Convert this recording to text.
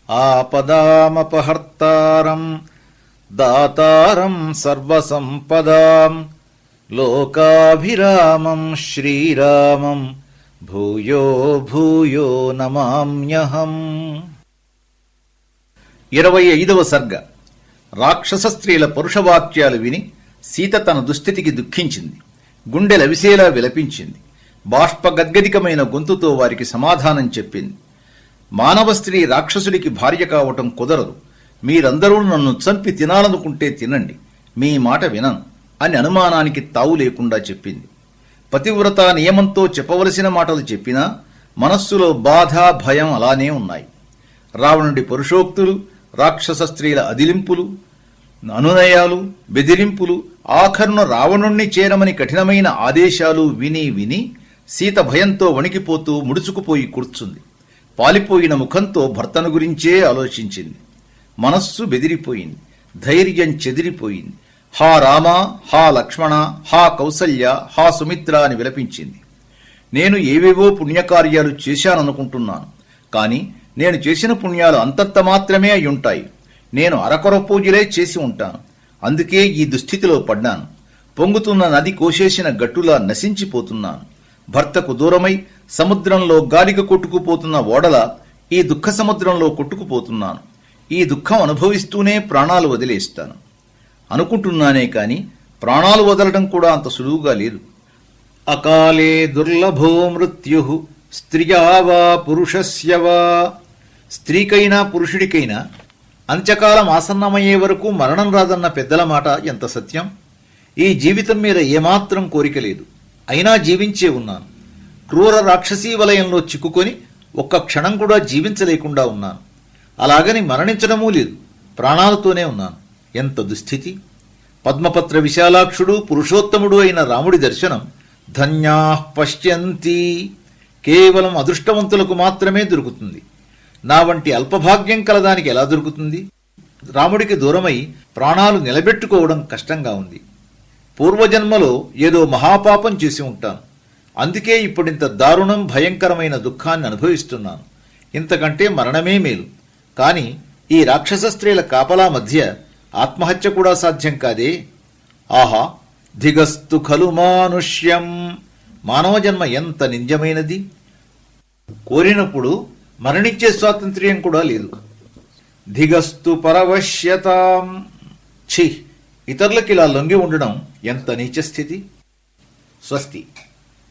ఆపదామపహర్తారం దాతారం సర్వసంపదాం లోకాభిరామం శ్రీరామం భూయో భూయో నమామ్యహం. 25వ సర్గ. రాక్షస స్త్రీల పరుషవాక్యాలు విని సీత తన దుస్థితికి దుఃఖించింది. గుండెలవిసేలా విలపించింది. బాష్పగద్గదికమైన గొంతుతో వారికి సమాధానం చెప్పింది. మానవ స్త్రీ రాక్షసుడికి భార్య కావటం కుదరదు. మీరందరూ నన్ను చంపి తినాలనుకుంటే తినండి, మీ మాట వినను అని అనుమానానికి తావు లేకుండా చెప్పింది. పతివ్రత నియమంతో చెప్పవలసిన మాటలు చెప్పినా మనస్సులో బాధ భయం అలానే ఉన్నాయి. రావణుడి పరుషోక్తులు, రాక్షస స్త్రీల అదిలింపులు, అనునయాలు, బెదిరింపులు, ఆఖరున రావణుణ్ణి చేరమని కఠినమైన ఆదేశాలు విని విని సీత భయంతో వణికిపోతూ ముడుచుకుపోయి కూర్చుంది. పాలిపోయిన ముఖంతో భర్తను గురించే ఆలోచించింది. మనస్సు బెదిరిపోయింది, ధైర్యం చెదిరిపోయింది. హా రామ, హా లక్ష్మణ, హా కౌసల్య, హా సుమిత్ర అని విలపించింది. నేను ఏవేవో పుణ్యకార్యాలు చేశాననుకుంటున్నాను, కాని నేను చేసిన పుణ్యాలు అంతంత మాత్రమే అయ్యుంటాయి. నేను అరకొర పూజలే చేసి ఉంటాను, అందుకే ఈ దుస్థితిలో పడ్డాను. పొంగుతున్న నది కోసేసిన గట్టులా నశించిపోతున్నాను. భర్తకు దూరమై సముద్రంలో గాలికి కొట్టుకుపోతున్న ఓడలా ఈ దుఃఖ సముద్రంలో కొట్టుకుపోతున్నాను. ఈ దుఃఖం అనుభవిస్తూనే ప్రాణాలు వదిలేస్తాను అనుకుంటున్నానే కాని ప్రాణాలు వదలడం కూడా అంత సులువుగా లేదు. అకాలే దుర్లభో మృత్యు స్త్రియా వా పురుషస్య వా. స్త్రీకైనా పురుషుడికైనా అంత్యకాలం ఆసన్నమయ్యే వరకు మరణం రాదన్న పెద్దల మాట ఎంత సత్యం. ఈ జీవితం మీద ఏమాత్రం కోరిక లేదు, అయినా జీవించే ఉన్నాను. క్రూర రాక్షసీ వలయంలో చిక్కుకొని ఒక్క క్షణం కూడా జీవించలేకుండా ఉన్నాను. అలాగని మరణించడమూ లేదు, ప్రాణాలతోనే ఉన్నాను. ఎంత దుస్థితి! పద్మపత్ర విశాలాక్షుడు పురుషోత్తముడు అయిన రాముడి దర్శనం ధన్యాః పశ్యంతి కేవలం అదృష్టవంతులకు మాత్రమే దొరుకుతుంది. నా వంటి అల్పభాగ్యం కలదానికి ఎలా దొరుకుతుంది? రాముడికి దూరమై ప్రాణాలు నిలబెట్టుకోవడం కష్టంగా ఉంది. పూర్వజన్మలో ఏదో మహాపాపం చేసి ఉంటాను, అందుకే ఇప్పుడింత దారుణం భయంకరమైన దుఃఖాన్ని అనుభవిస్తున్నాను. ఇంతకంటే మరణమే మేలు. కాని ఈ రాక్షస స్త్రీల కాపలా మధ్య ఆత్మహత్య కూడా సాధ్యం కాదే. ఆహా, ధిగస్తు ఖలు మానుష్యం. మానవ జన్మ ఎంత నింజమైనది! కోరినప్పుడు మరణించే స్వాతంత్ర్యం కూడా లేదు. ధిగస్తు పరవశ్యతాం. ఛీ, ఇతరులకి ఇలా లొంగి ఉండడం ఎంత నీచ స్థితి. స్వస్తి.